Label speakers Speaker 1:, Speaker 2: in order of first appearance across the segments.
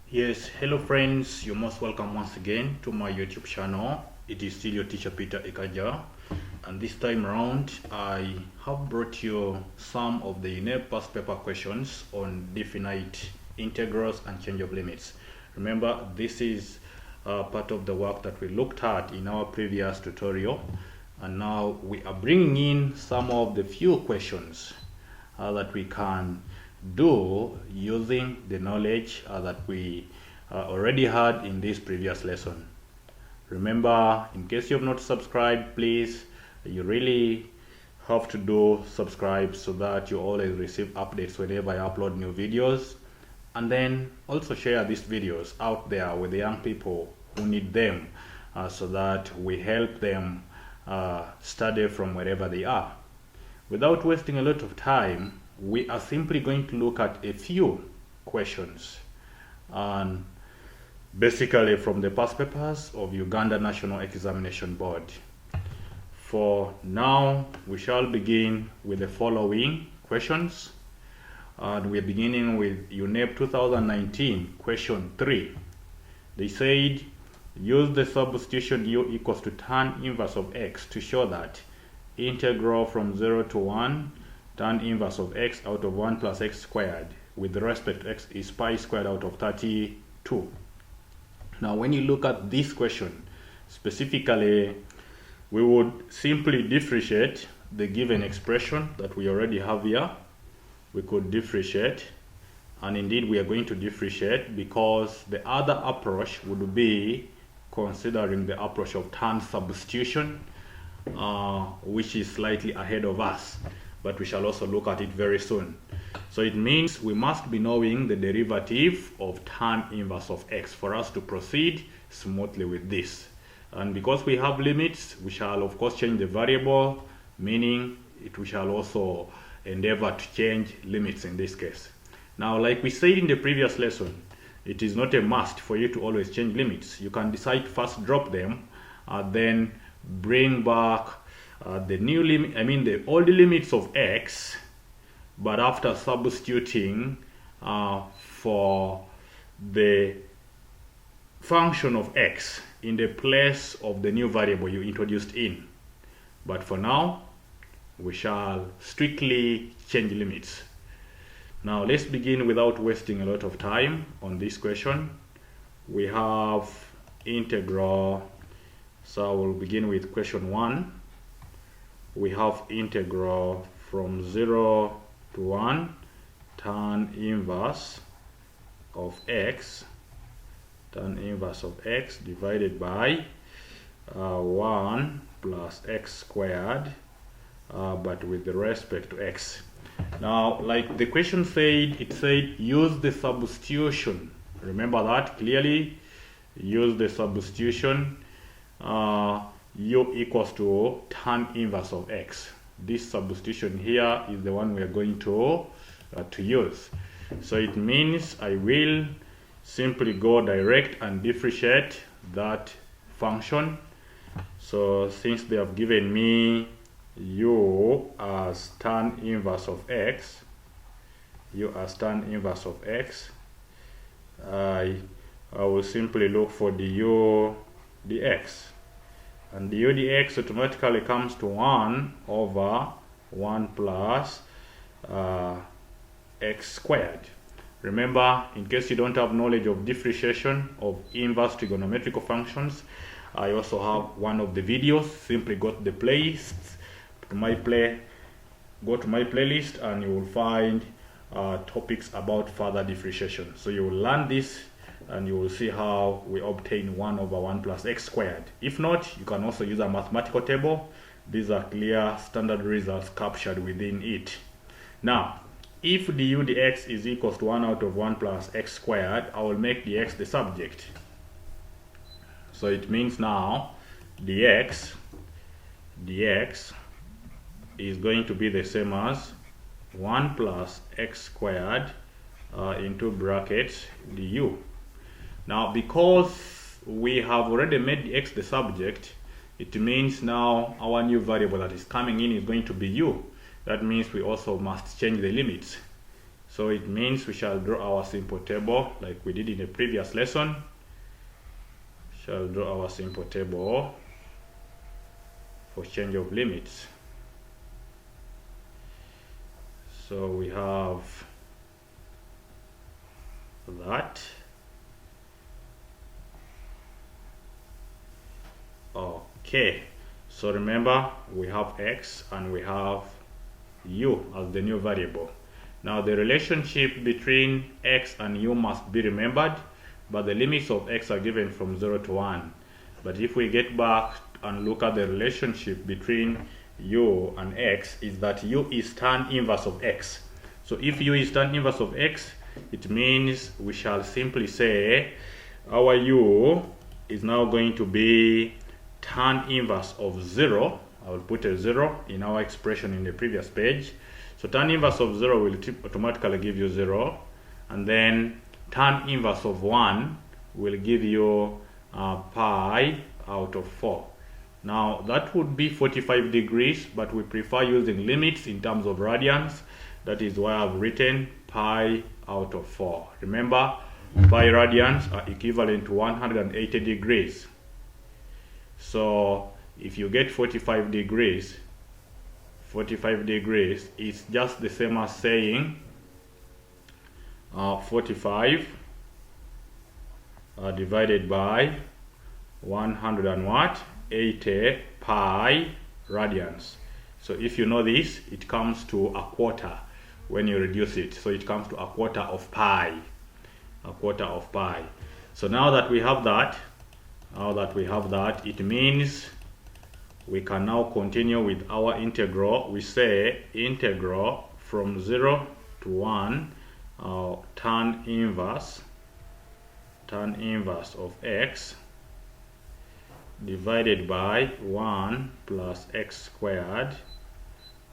Speaker 1: Yes, hello friends, you're most welcome once again to my YouTube channel. It is still your teacher Peter Ekaja, and this time around I have brought you some of the Uneb past paper questions on definite integrals and change of limits. Remember, this is part of the work that we looked at in our previous tutorial, and now we are bringing in some of the few questions that we can do using the knowledge that we already had in this previous lesson. Remember, in case you have not subscribed, please, you really have to do subscribe so that you always receive updates whenever I upload new videos. And then also share these videos out there with the young people who need them so that we help them study from wherever they are. Without wasting a lot of time, we are simply going to look at a few questions, and basically from the past papers of Uganda National Examination Board. For now, we shall begin with the following questions, and we're beginning with Uneb 2019 question 3. They said, use the substitution u equals to tan inverse of x to show that integral from 0 to 1 tan inverse of x out of 1 plus x squared with respect to x is pi squared out of 32. Now when you look at this question specifically, we would simply differentiate the given expression that we already have here. We could differentiate, and indeed we are going to differentiate because the other approach would be considering the approach of tan substitution, which is slightly ahead of us, but we shall also look at it very soon. So it means we must be knowing the derivative of tan inverse of x for us to proceed smoothly with this. And because we have limits, we shall of course change the variable, meaning we shall also endeavor to change limits in this case. Now, like we said in the previous lesson, it is not a must for you to always change limits. You can decide to first drop them, then bring back the new limit, the old limits of x, but after substituting for the function of x in the place of the new variable you introduced in. But for now, we shall strictly change limits. Now let's begin without wasting a lot of time on this question. We have integral, so we'll begin with question 1. We have integral from 0 to 1 tan inverse of x divided by 1 plus x squared, but with respect to x. Now, like the question said, it said use the substitution. Remember that clearly. Use the substitution u equals to tan inverse of x. This substitution here is the one we are going to use. So it means I will simply go direct and differentiate that function. So since they have given me u as tan inverse of x, I will simply look for du dx. And du dx automatically comes to 1 over 1 plus x squared. Remember, in case you don't have knowledge of differentiation of inverse trigonometrical functions, I also have one of the videos. Simply go to the playlist, go to my playlist, and you will find topics about further differentiation. So you will learn this, and you will see how we obtain 1 over 1 plus x squared. If not, you can also use a mathematical table. These are clear standard results captured within it. Now, if du dx is equals to 1 out of 1 plus x squared, I will make dx the subject. So it means now dx is going to be the same as 1 plus x squared into brackets du. Now, because we have already made x the subject, it means now our new variable that is coming in is going to be u. That means we also must change the limits. So it means we shall draw our simple table like we did in the previous lesson. Shall draw our simple table for change of limits. So we have that. Okay, so remember we have x and we have u as the new variable. Now the relationship between x and u must be remembered, but the limits of x are given from 0 to 1. But if we get back and look at the relationship between u and x, is that u is tan inverse of x. So if u is tan inverse of x, it means we shall simply say our u is now going to be tan inverse of 0. I will put a 0 in our expression in the previous page. So tan inverse of 0 will automatically give you 0, and then tan inverse of 1 will give you pi out of 4. Now that would be 45 degrees, but we prefer using limits in terms of radians. That is why I've written pi out of 4. Remember, pi radians are equivalent to 180 degrees. So if you get 45 degrees is just the same as saying 45 divided by 180 pi radians. So if you know this, it comes to a quarter when you reduce it. So it comes to a quarter of pi. So now that we have that, it means we can now continue with our integral. We say integral from 0 to 1 tan inverse of x divided by 1 plus x squared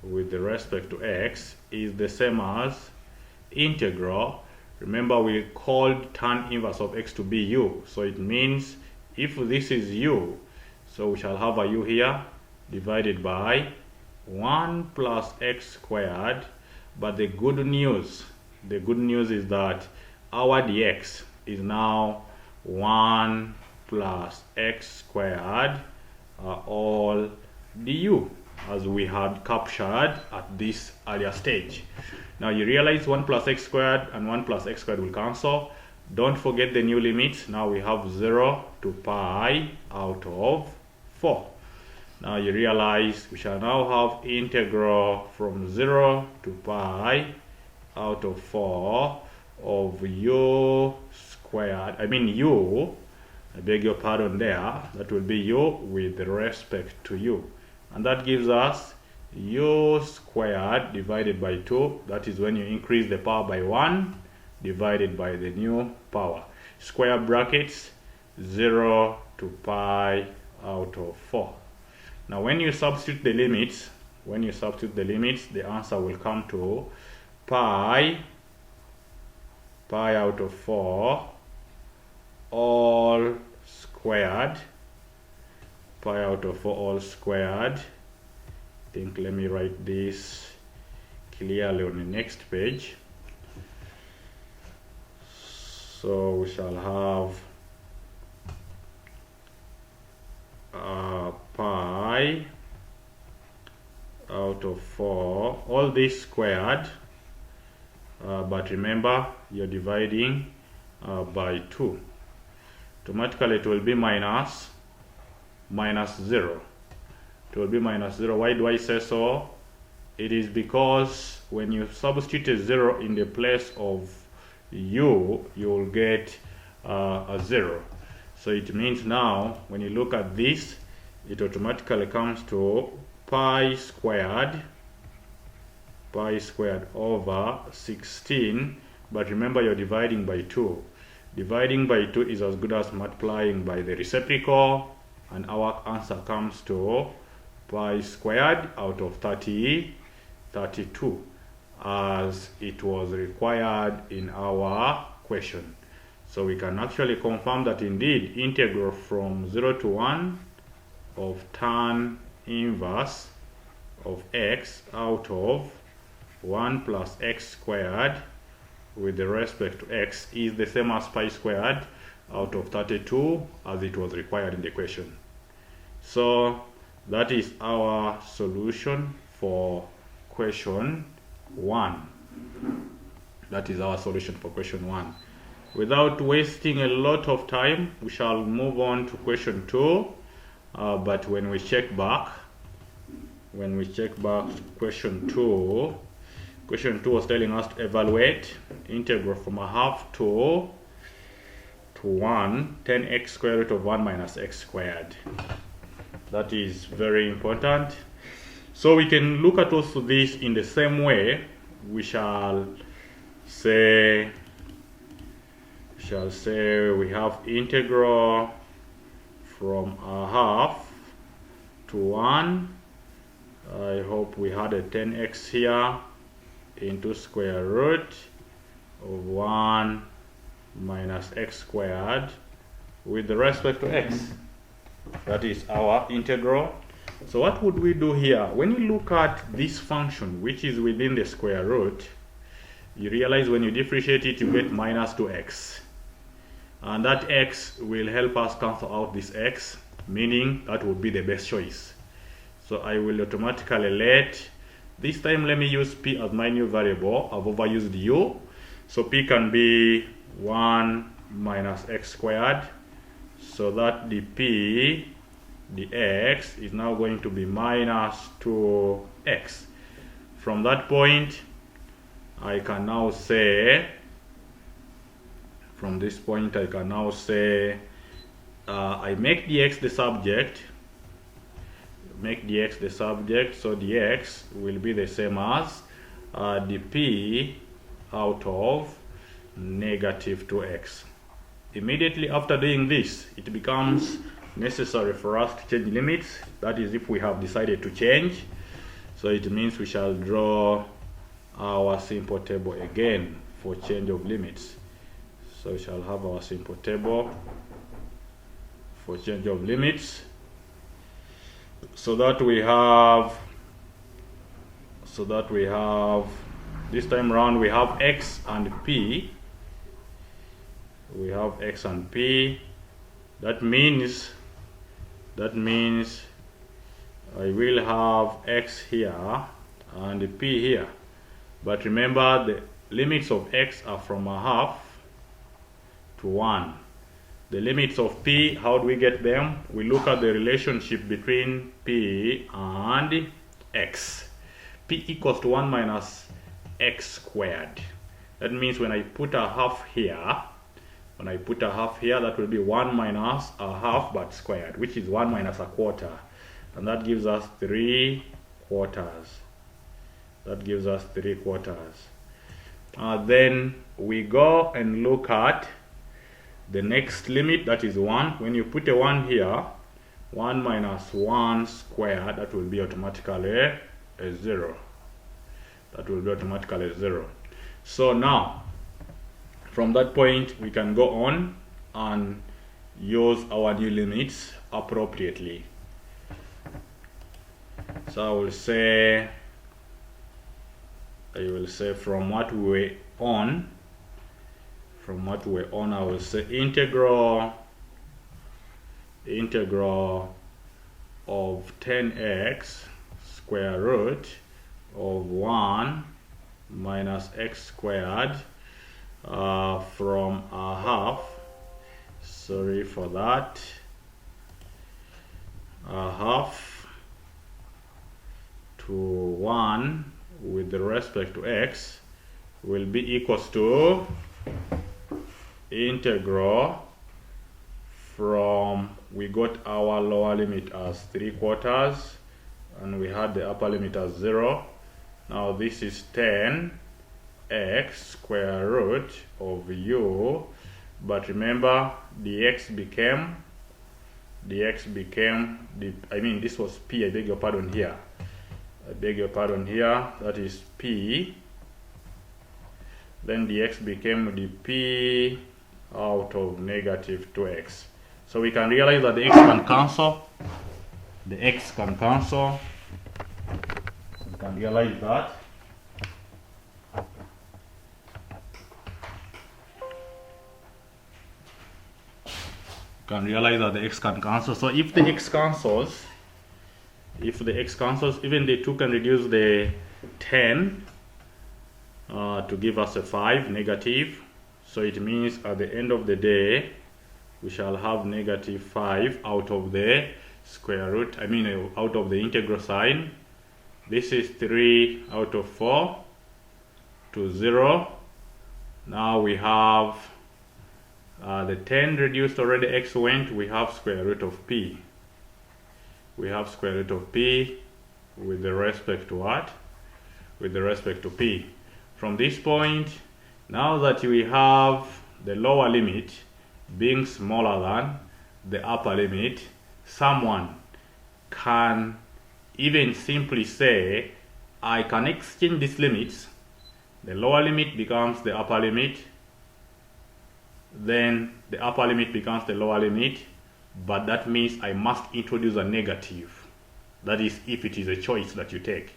Speaker 1: with respect to x is the same as integral. Remember, we called tan inverse of x to be u, so it means if this is u, so we shall have a u here divided by 1 plus x squared. But the good news is that our dx is now 1 plus x squared all du, as we had captured at this earlier stage. Now you realize 1 plus x squared and 1 plus x squared will cancel. Don't forget the new limits. Now we have 0 to pi out of 4. Now you realize we shall now have integral from 0 to pi out of 4 of u squared, I beg your pardon there, that will be u with respect to u. And that gives us u squared divided by 2. That is when you increase the power by 1 divided by the new power. Square brackets 0 to pi out of 4. Now when you substitute the limits, the answer will come to pi out of 4 all squared. Pi out of 4 all squared. I think let me write this clearly on the next page. So we shall have pi out of 4, all this squared, but remember you're dividing by 2. Automatically it will be minus 0. It will be minus 0. Why do I say so? It is because when you substitute a 0 in the place of u, you will get a 0. So it means now when you look at this, it automatically comes to pi squared over 16. But remember, you're dividing by 2. Dividing by 2 is as good as multiplying by the reciprocal, and our answer comes to pi squared out of 32, as it was required in our question. So we can actually confirm that indeed integral from 0 to 1 of tan inverse of x out of 1 plus x squared with respect to x is the same as pi squared out of 32 as it was required in the question. So that is our solution for question 1. That is our solution for question 1. Without wasting a lot of time, we shall move on to question 2. But when we check back question 2 was telling us to evaluate integral from a half to 1, 10x square root of 1 minus x squared. That is very important. So we can look at also this in the same way. We shall say we have integral from a half to 1. I hope we had a 10x here into square root of 1 minus x squared with respect to x. That is our integral. So what would we do here? When you look at this function, which is within the square root, you realize when you differentiate it, you get minus 2x. And that x will help us cancel out this x, meaning that would be the best choice. So I will automatically this time let me use p as my new variable. I've overused u. So p can be 1 minus x squared. So that the x is now going to be minus 2x. From that point, I can now say, from this point, I can now say, I make dx the subject, so dx will be the same as dp out of negative 2x. Immediately after doing this, it becomes necessary for us to change limits. That is, if we have decided to change. So it means we shall draw our simple table again for change of limits. So we shall have our simple table for change of limits. So that we have this time around we have x and p. We have x and p. That means I will have x here and p here. But remember, the limits of x are from a half to 1. The limits of p, how do we get them? We look at the relationship between p and x. P equals to 1 minus x squared. That means when I put a half here, that will be 1 minus a half but squared, which is 1 minus a quarter. And that gives us 3 quarters. Then we go and look at the next limit, that is 1. When you put a 1 here, 1 minus 1 squared, that will be automatically a 0. So now, from that point, we can go on and use our new limits appropriately. So I will say from what we were on, I will say integral of 10x square root of 1 minus x squared from a half, a half to 1 with respect to x will be equals to integral from, we got our lower limit as 3 quarters and we had the upper limit as 0. Now this is 10x square root of u, but remember the x became this was p, I beg your pardon here, that is p. Then the x became the p out of negative 2x. So we can realize that the x can cancel. We can realize that. can realize that the x can cancel. So if the x cancels, even the 2 can reduce the 10 to give us a 5 negative. So it means at the end of the day we shall have negative 5 out of the square root, out of the integral sign. This is 3 out of 4 to 0. Now we have the 10 reduced already, x went, we have square root of p. We have square root of p with respect to what? With respect to p. From this point, now that we have the lower limit being smaller than the upper limit, someone can even simply say, I can exchange these limits. The lower limit becomes the upper limit, then the upper limit becomes the lower limit, but that means I must introduce a negative. That is if it is a choice that you take.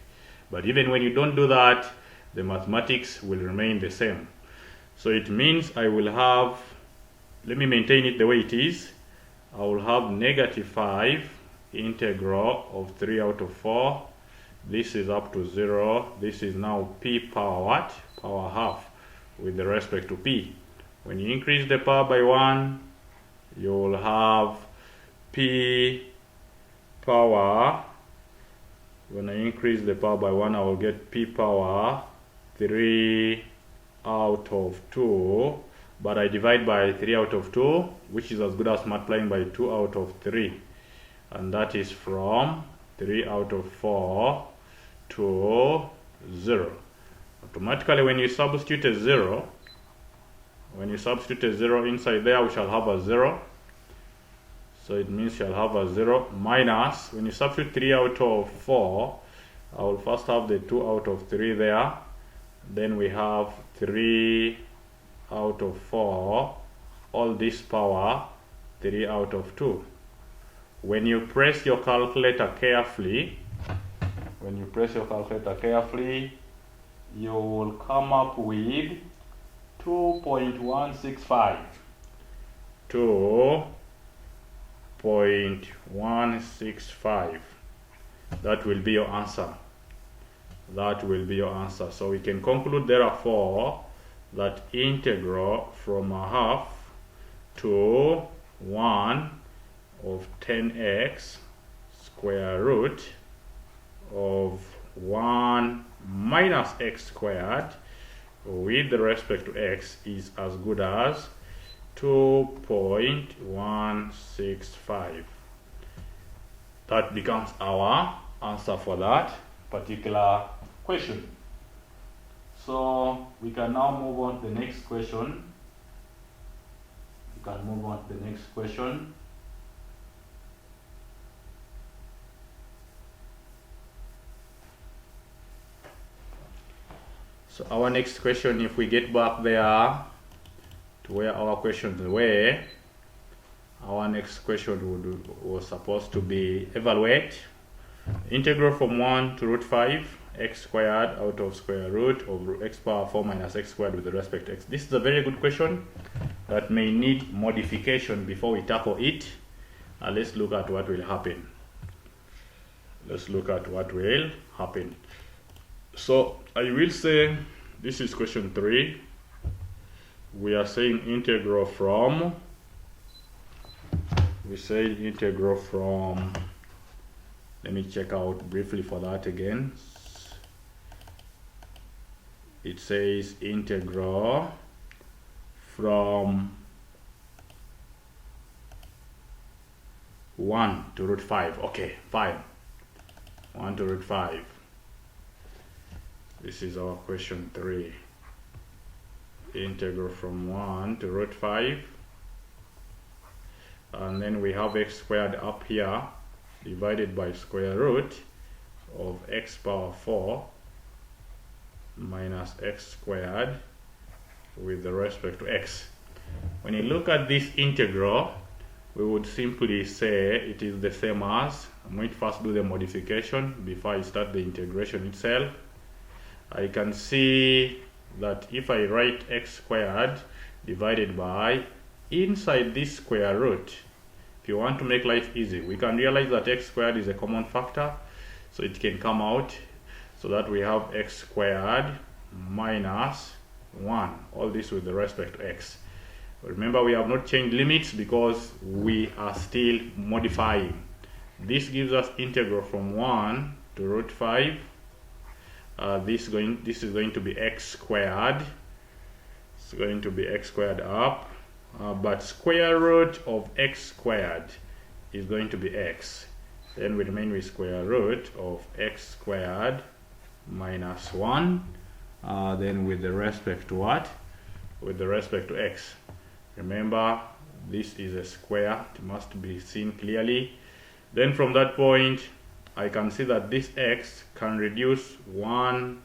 Speaker 1: But even when you don't do that, the mathematics will remain the same. So it means I will have, let me maintain it the way it is. I will have negative 5 integral of 3 out of 4. This is up to 0. This is now p power what? Power half with respect to p. When you increase the power by 1, you will have p power. When I increase the power by 1, I will get p power 3 out of 2. But I divide by 3 out of 2, which is as good as multiplying by 2 out of 3. And that is from 3 out of 4 to 0. Automatically, when you substitute a 0, inside there, we shall have a 0. So it means shall have a 0 minus, when you substitute 3 out of 4, I will first have the 2 out of 3 there. Then we have 3 out of 4, all this power 3 out of 2. When you press your calculator carefully, you will come up with 2.165. 2.165. That will be your answer. So we can conclude therefore that integral from a half to 1 of 10x square root of 1 minus x squared with respect to x is as good as 2.165. That becomes our answer for that particular question. So we can now move on to the next question. So our next question, if we get back there to where our questions were, our next question was supposed to be evaluate integral from 1 to root 5 x squared out of square root of x power 4 minus x squared with respect to x. This is a very good question that may need modification before we tackle it. Let's look at what will happen. So I will say this is question 3. We are saying integral from, let me check out briefly for that again. It says integral from 1 to root 5. Okay, fine. 1 to root 5. This is our question 3. Integral from 1 to root 5. And then we have x squared up here divided by square root of x power 4 minus x squared with respect to x. When you look at this integral, we would simply say it is the same as, I'm going to first do the modification before I start the integration itself. I can see that if I write x squared divided by, inside this square root, if you want to make life easy, we can realize that x squared is a common factor, so it can come out so that we have x squared minus 1, all this with respect to x. Remember, we have not changed limits because we are still modifying. This gives us integral from 1 to root 5. This is going to be x squared. It's going to be x squared up, but square root of x squared is going to be x. Then we remain with square root of x squared minus 1. Then with the respect to what? With the respect to x. Remember, this is a square. It must be seen clearly. Then from that point, I can see that this x can reduce one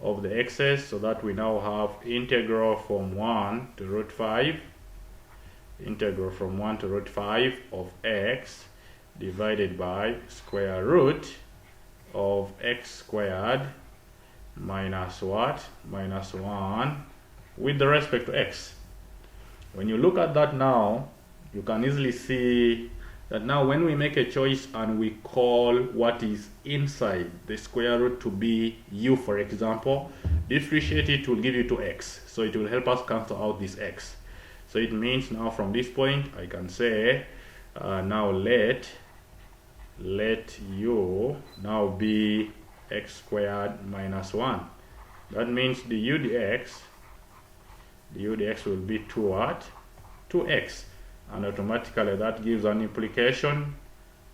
Speaker 1: of the x's, so that we now have integral from 1 to root 5. Integral from 1 to root 5 of x divided by square root of x squared minus what? Minus 1 with the respect to x. When you look at that now, you can easily see that now when we make a choice and we call what is inside the square root to be u, for example, differentiate it will give you 2x. So it will help us cancel out this x. So it means now from this point I can say now let u now be x squared minus 1. That means the u dx will be 2 what? 2x. And automatically that gives an implication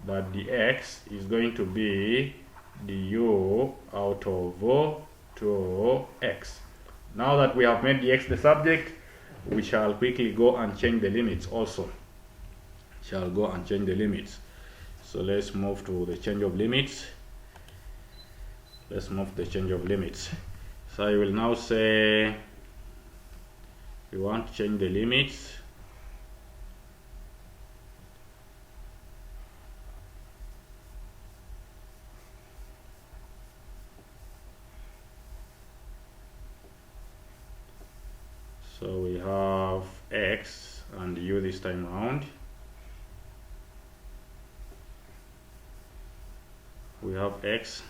Speaker 1: that the x is going to be the u out of 2x. Now that we have made the x the subject, we shall quickly go and change the limits also. So let's move to the change of limits. So I will now say we want to change the limits. So we have x and u this time around. We have x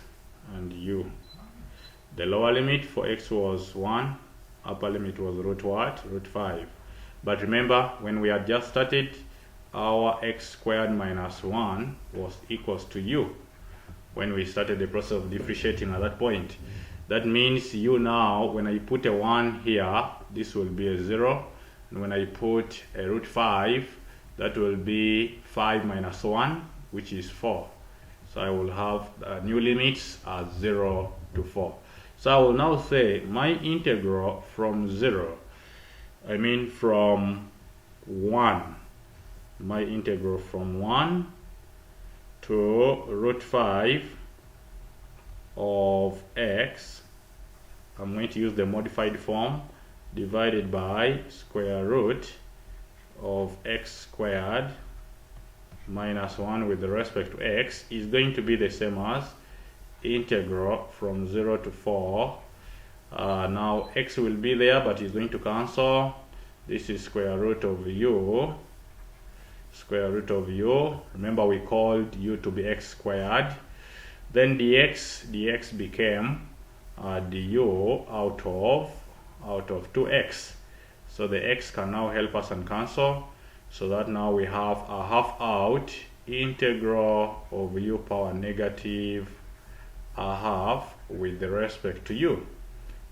Speaker 1: and u. The lower limit for x was 1, upper limit was root what? Root 5. But remember, when we had just started, our x squared minus 1 was equals to u when we started the process of differentiating at that point. That means u now, when I put a 1 here, this will be a 0. And when I put a root 5, that will be 5 minus 1, which is 4. So I will have new limits as 0 to 4. So I will now say my integral from 0, from 1, my integral from 1 to root 5 of x, I'm going to use the modified form, divided by square root of x squared minus 1 with respect to x, is going to be the same as integral from 0 to 4. Now x will be there, but it's going to cancel. This is square root of u. Remember, we called u to be x squared. Then dx became du out of 2x. So the x can now help us and cancel, so that now we have a half out integral of u power negative a half with the respect to u.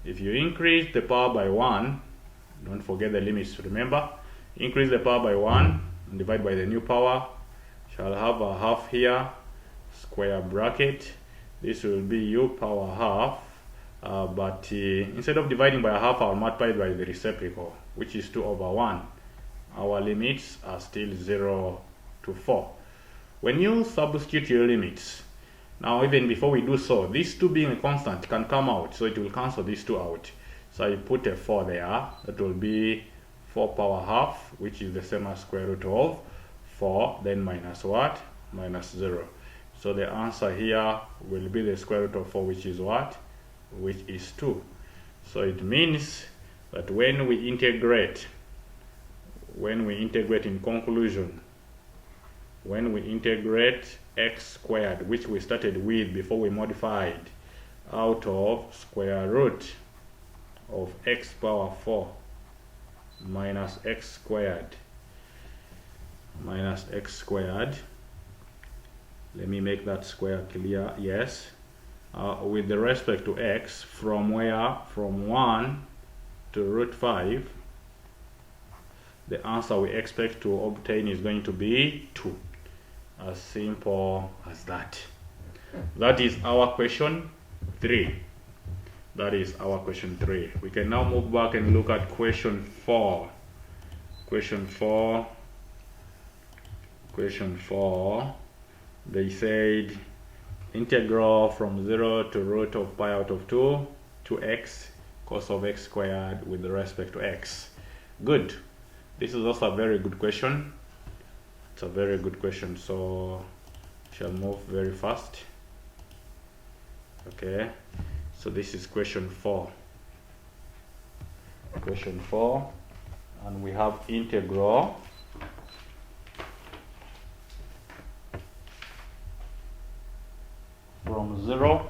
Speaker 1: If you increase the power by 1, don't forget the limits, remember, increase the power by 1 and divide by the new power, shall have a half here, square bracket, this will be u power half, but instead of dividing by a half, I'll multiply by the reciprocal, which is 2 over 1. Our limits are still 0 to 4. When you substitute your limits, now even before we do so, these 2 being a constant can come out, so it will cancel these 2 out. So I put a 4 there, that will be 4 power half, which is the same as square root of 4, then minus what? Minus 0. So the answer here will be the square root of 4, which is what? Which is 2. So it means that when we integrate in conclusion, when we integrate x squared, which we started with before we modified, out of square root of x power 4 minus x squared minus x squared. Let me make that square clear. Yes, with the respect to x, from where? From 1 to root 5. The answer we expect to obtain is going to be 2. As simple as that. That is our question 3. That is our question 3. We can now move back and look at question 4. Question 4. They said integral from 0 to root of pi out of 2 to x cos of x squared with respect to x. Good. This is also a very good question. It's a very good question, so I shall move very fast. Okay, so this is question 4. Question 4, and we have integral from 0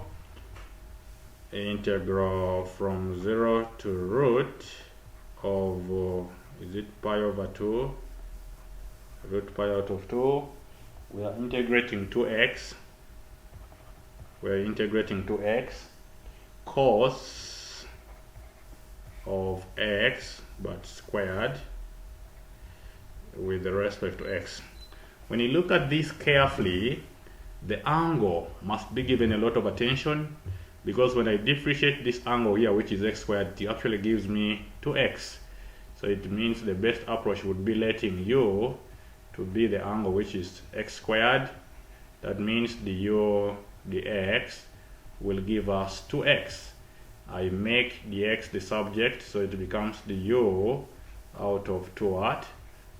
Speaker 1: to root of is it pi over 2, root pi out of 2. We are integrating 2x. We're integrating 2x cos of x, but squared with respect to x. When you look at this carefully, the angle must be given a lot of attention, because when I differentiate this angle here, which is x squared, it actually gives me 2x. So it means the best approach would be letting u to be the angle which is x squared. That means the x will give us 2x. I make the x the subject, so it becomes the u out of 2 what?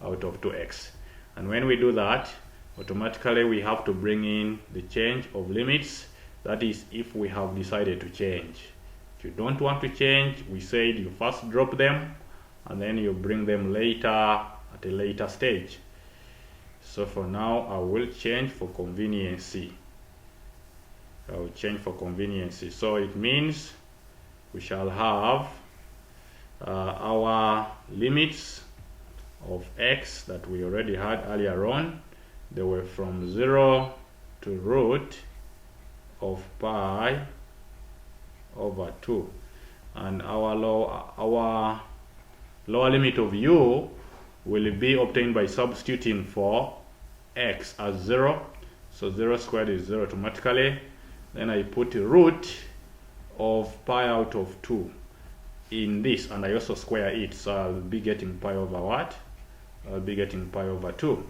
Speaker 1: Out of 2x. And when we do that, automatically we have to bring in the change of limits. That is, if we have decided to change. If you don't want to change, we said you first drop them and then you bring them later at a later stage. So for now, I will change for conveniency. So it means we shall have our limits of x that we already had earlier on. They were from 0 to root of pi over 2, and our lower limit of u will be obtained by substituting for x as 0. So 0 squared is 0 automatically. Then I put a root of pi out of 2 in this, and I also square it, so I'll be getting pi over what? I'll be getting pi over 2.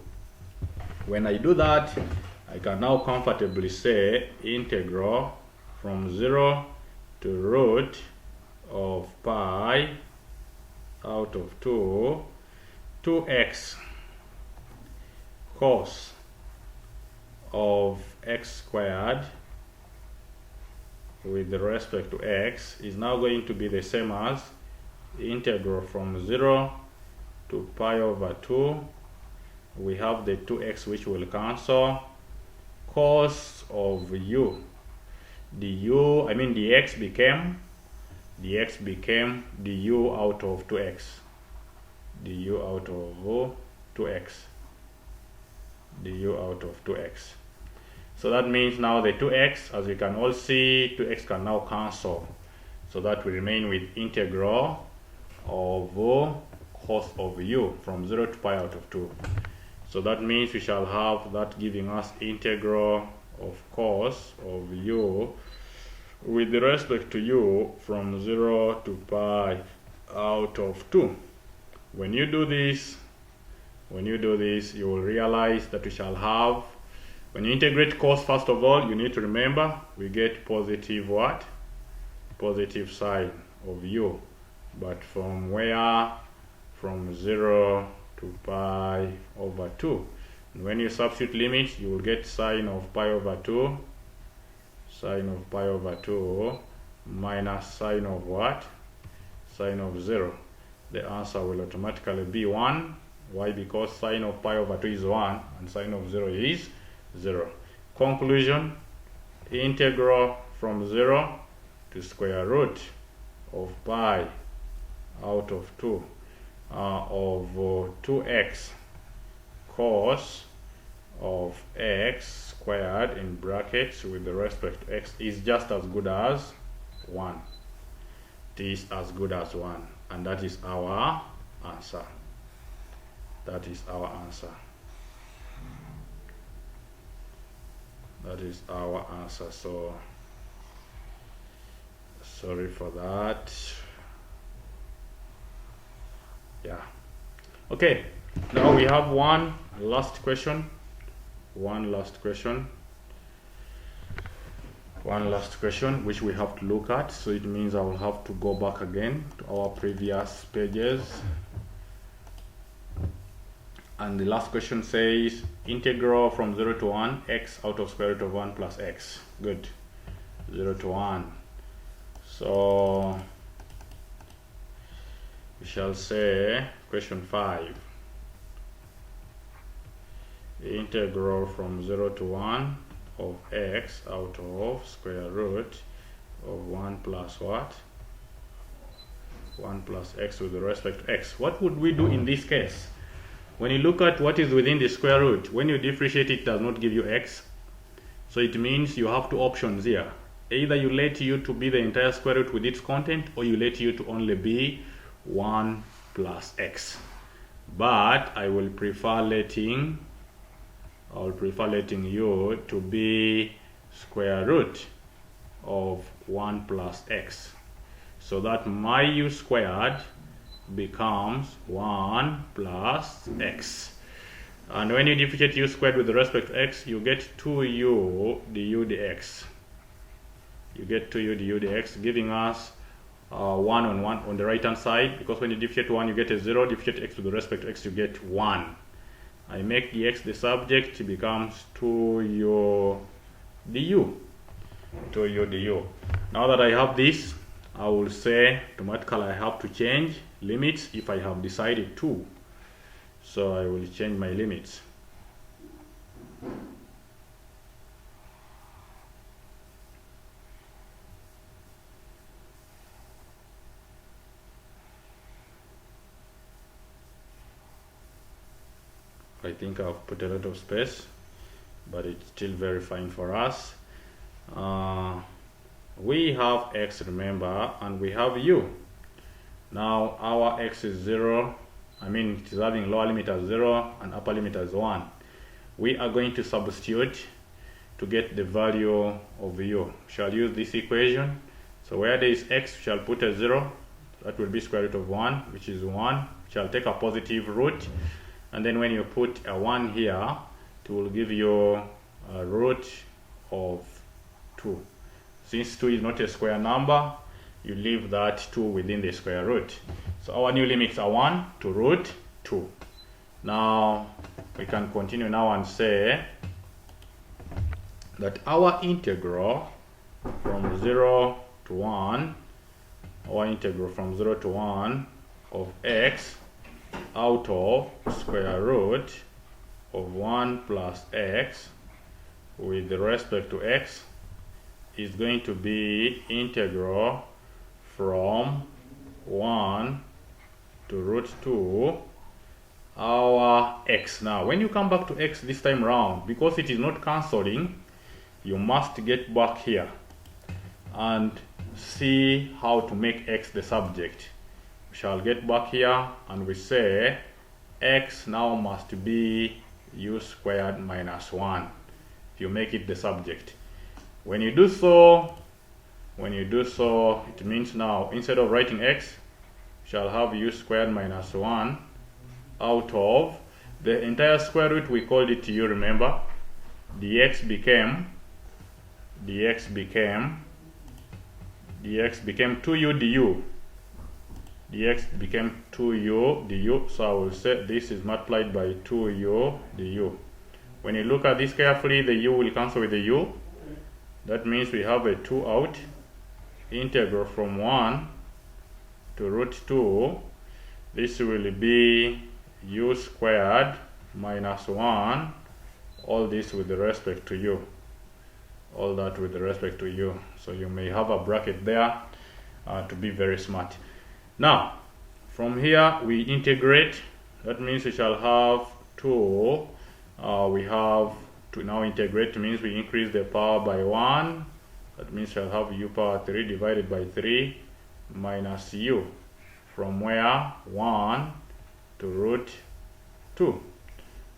Speaker 1: When I do that, I can now comfortably say integral from 0 to root of pi out of 2x cos of x squared with respect to x is now going to be the same as integral from 0 to pi over 2. We have the 2x which will cancel, cos of u. The x became the u out of 2x. The u out of 2x. So that means now the 2x, as we can all see, 2x can now cancel. So that we remain with integral of cos of u from 0 to pi out of 2. So that means we shall have that giving us integral of cos of u with respect to u from 0 to pi out of 2. When you do this, you will realize that we shall have, when you integrate cos, first of all, you need to remember we get positive what? Positive sign of u. But from where? From 0 to pi over 2. And when you substitute limits, you will get sine of pi over 2. Sine of pi over 2 minus sine of what? Sine of 0. The answer will automatically be 1. Why? Because sine of pi over 2 is 1 and sine of 0 is 0. Conclusion, integral from 0 to square root of pi out of 2 of 2x cos of x squared in brackets with respect to x is just as good as 1. It is as good as 1, and that is our answer. That is our answer. That is our answer. So sorry for that. Yeah. Okay, now we have one last question. One last question which we have to look at. So it means I will have to go back again to our previous pages. And the last question says integral from 0 to 1 x out of square root of 1 plus x. Good. 0 to 1. So we shall say question 5. Integral from 0 to 1 of x out of square root of 1 plus what? 1 plus x with respect to x. What would we do in this case? When you look at what is within the square root, when you differentiate it does not give you x. So it means you have two options here. Either you let u to be the entire square root with its content, or you let u to only be 1 plus x. But I will prefer letting u to be square root of 1 plus x, so that my u squared becomes 1 plus x. And when you differentiate u squared with respect to x, you get 2u du dx. You get 2u du dx, giving us 1 on 1 on the right hand side, because when you differentiate 1 you get a 0, differentiate x with respect to x you get 1. I make dx the subject, it becomes 2u du. 2u du. Now that I have this, I will say automatically I have to change limits if I have decided to. So I will change my limits. I think I've put a lot of space, but it's still very fine for us. We have x, remember, and we have u. Now our x is 0, it is having lower limit as 0 and upper limit as 1. We are going to substitute to get the value of u. Shall use this equation. So where there is x, we shall put a 0, that will be square root of 1, which is 1. Shall take a positive root, and then when you put a 1 here, it will give you a root of 2. Since 2 is not a square number, you leave that 2 within the square root. So our new limits are 1 to root 2. Now we can continue now and say that our integral from 0 to 1, of x out of square root of 1 plus x with respect to x is going to be integral from 1 to root 2 our x. Now when you come back to x this time round, because it is not cancelling, you must get back here and see how to make x the subject. We shall get back here and we say x now must be u squared minus 1 if you make it the subject. When you do so, it means now instead of writing x, we shall have u squared minus 1 out of the entire square root. We called it u, remember. dx became 2u du. dx became 2u du, so I will say this is multiplied by 2u du. When you look at this carefully, the u will cancel with the u. That means we have a 2 out. Integral from 1 to root 2, this will be u squared minus 1, all this with respect to u, all that with respect to u. So you may have a bracket there to be very smart. Now from here we integrate. That means we shall have 2. We have to now integrate, means we increase the power by 1. That means we shall have u power 3 divided by 3 minus u, from where 1 to root 2.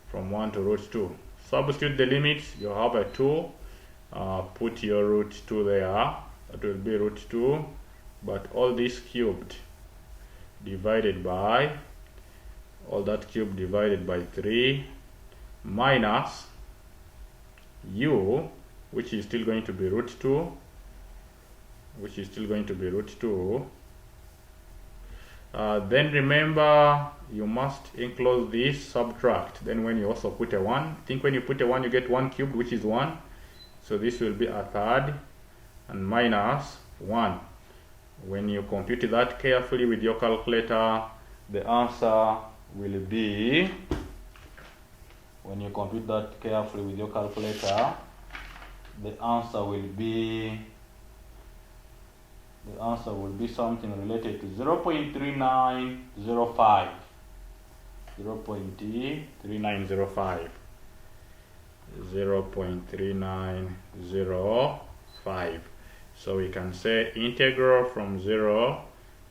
Speaker 1: From 1 to root 2. Substitute the limits. You have a 2. Put your root 2 there. That will be root 2. But all this cubed divided by, all that cubed divided by 3 minus u, which is still going to be root 2, which is still going to be root 2. Then remember, you must enclose this, subtract. Then when you also put a 1, I think when you put a 1 you get 1 cubed, which is 1. So this will be a third, and minus 1. When you compute that carefully with your calculator, the answer will be, when you compute that carefully with your calculator, the answer will be something related to 0.3905. 0.3905. 0.3905. So we can say integral from 0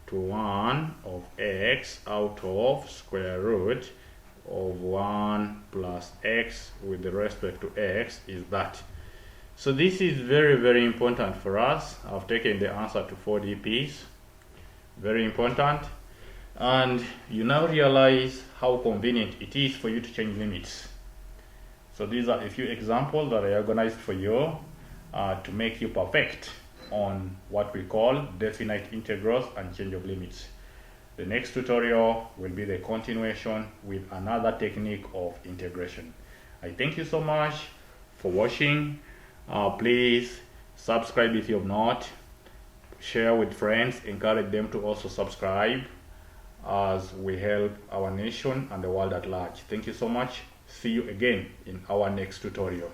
Speaker 1: to 1 of x out of square root of 1 plus x with respect to x is that. So this is very, very important for us. I've taken the answer to 4 dps. Very important. And you now realize how convenient it is for you to change limits. So these are a few examples that I organized for you to make you perfect on what we call definite integrals and change of limits. The next tutorial will be the continuation with another technique of integration. I thank you so much for watching. Please subscribe if you have not. Share with friends, encourage them to also subscribe as we help our nation and the world at large. Thank you so much. See you again in our next tutorial.